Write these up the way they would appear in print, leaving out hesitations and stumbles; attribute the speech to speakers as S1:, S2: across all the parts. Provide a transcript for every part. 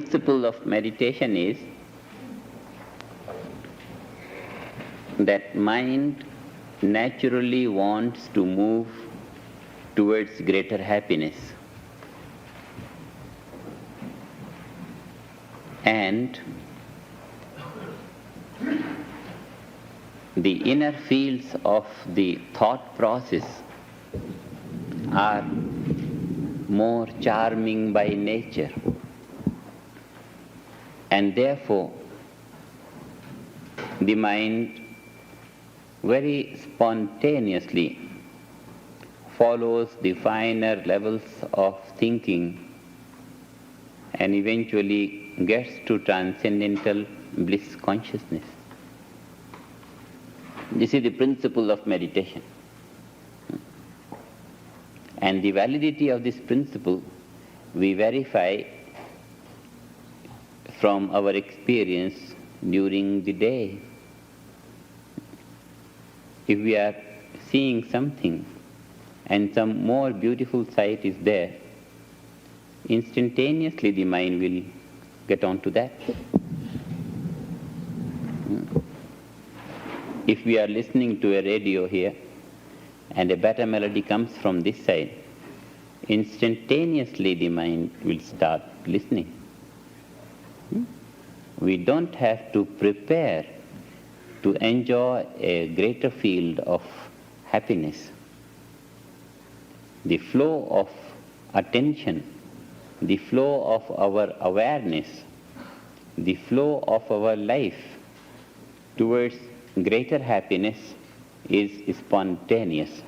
S1: principle of meditation is that mind naturally wants to move towards greater happiness. And the inner fields of the thought process are more charming by nature, and therefore the mind very spontaneously follows the finer levels of thinking and eventually gets to transcendental bliss consciousness. This is the principle of meditation. And the validity of this principle we verify from our experience during the day. If we are seeing something and some more beautiful sight is there, instantaneously the mind will get on to that. If we are listening to a radio here and a better melody comes from this side, instantaneously the mind will start listening. We don't have to prepare to enjoy a greater field of happiness. The flow of attention, the flow of our awareness, the flow of our life towards greater happiness is spontaneous.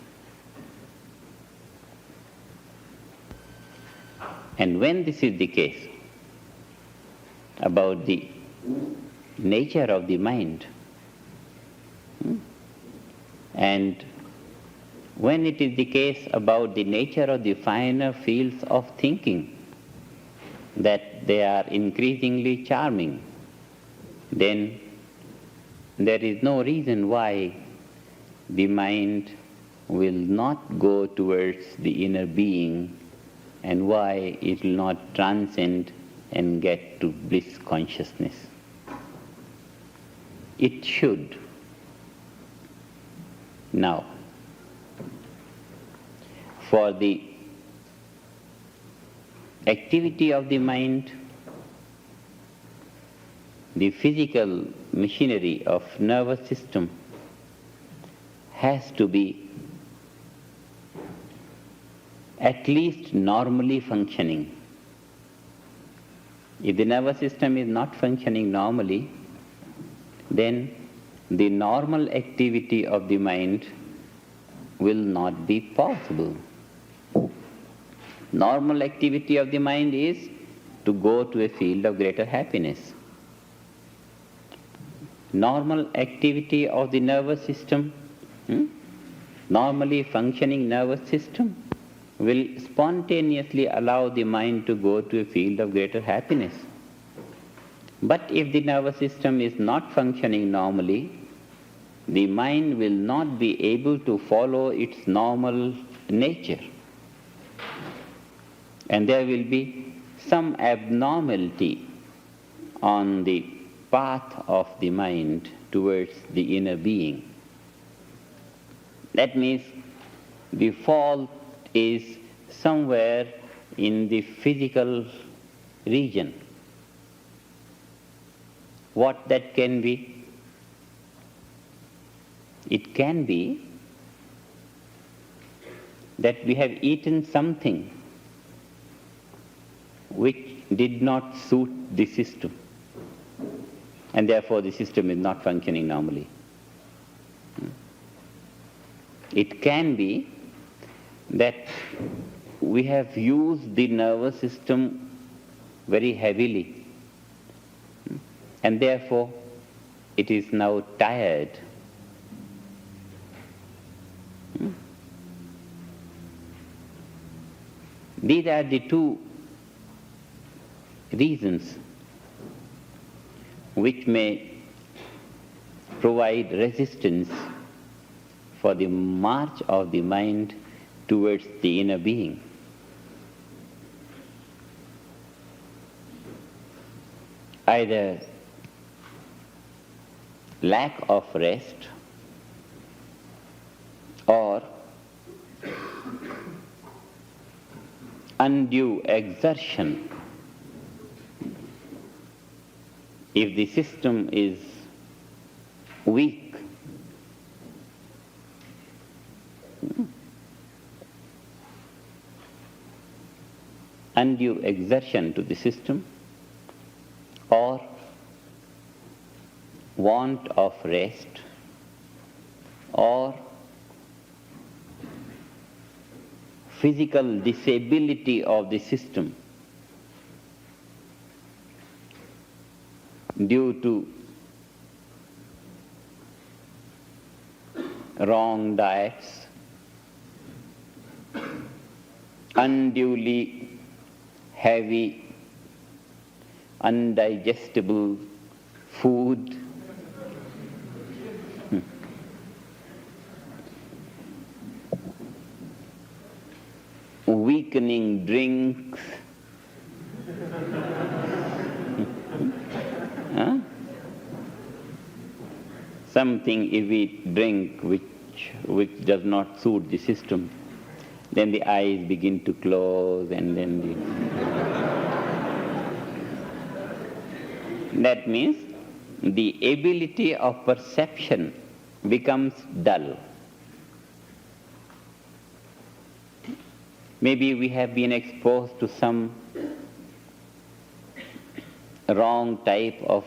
S1: And when this is the case about the nature of the mind, and when it is the case about the nature of the finer fields of thinking, that they are increasingly charming, then there is no reason why the mind will not go towards the inner being and why it will not transcend and get to bliss consciousness. It should. Now, for the activity of the mind, the physical machinery of nervous system has to be at least normally functioning. If the nervous system is not functioning normally, then the normal activity of the mind will not be possible. Normal activity of the mind is to go to a field of greater happiness. Normal activity of the nervous system, normally functioning nervous system, will spontaneously allow the mind to go to a field of greater happiness. But if the nervous system is not functioning normally, the mind will not be able to follow its normal nature. And there will be some abnormality on the path of the mind towards the inner being. That means the fault is somewhere in the physical region. What that can be? It can be that we have eaten something which did not suit the system, and therefore the system is not functioning normally. It can be that we have used the nervous system very heavily, and therefore it is now tired. These are the two reasons which may provide resistance for the march of the mind towards the inner being. either lack of rest or undue exertion. If the system is weak, undue exertion to the system or want of rest or physical disability of the system due to wrong diets, unduly heavy, undigestible food, weakening drinks, something if we drink which does not suit the system, then the eyes begin to close and then that means the ability of perception becomes dull. Maybe we have been exposed to some wrong type of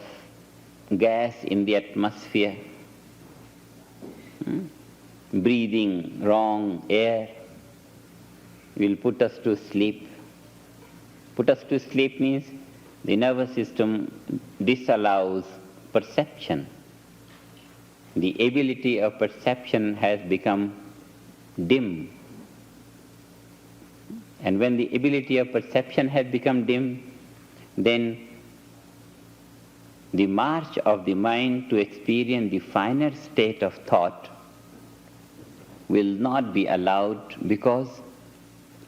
S1: gas in the atmosphere, breathing wrong air will put us to sleep. Put us to sleep means the nervous system disallows perception. The ability of perception has become dim. And when the ability of perception has become dim, then the march of the mind to experience the finer state of thought will not be allowed, because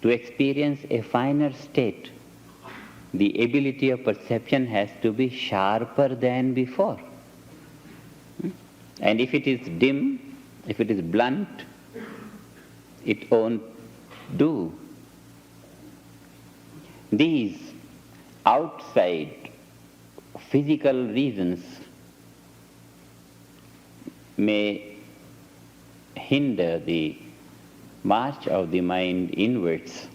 S1: to experience a finer state, the ability of perception has to be sharper than before. And if it is dim, if it is blunt, it won't do. These outside physical reasons may hinder the march of the mind inwards.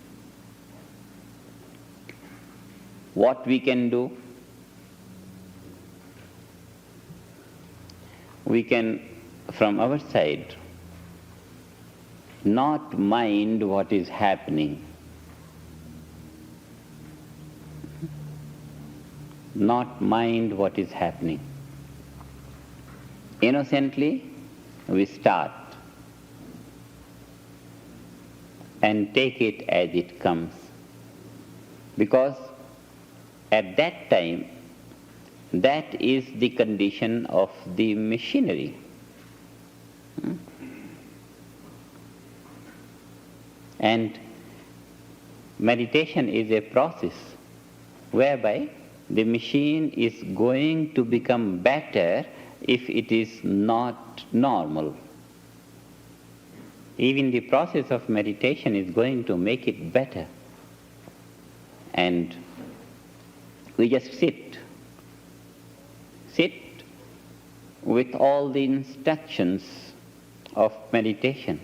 S1: What we can do? We can, from our side, not mind what is happening. Not mind what is happening. Innocently, we start and take it as it comes. Because at that time, that is the condition of the machinery. And meditation is a process whereby the machine is going to become better if it is not normal. Even the process of meditation is going to make it better. And we just sit with all the instructions of meditation.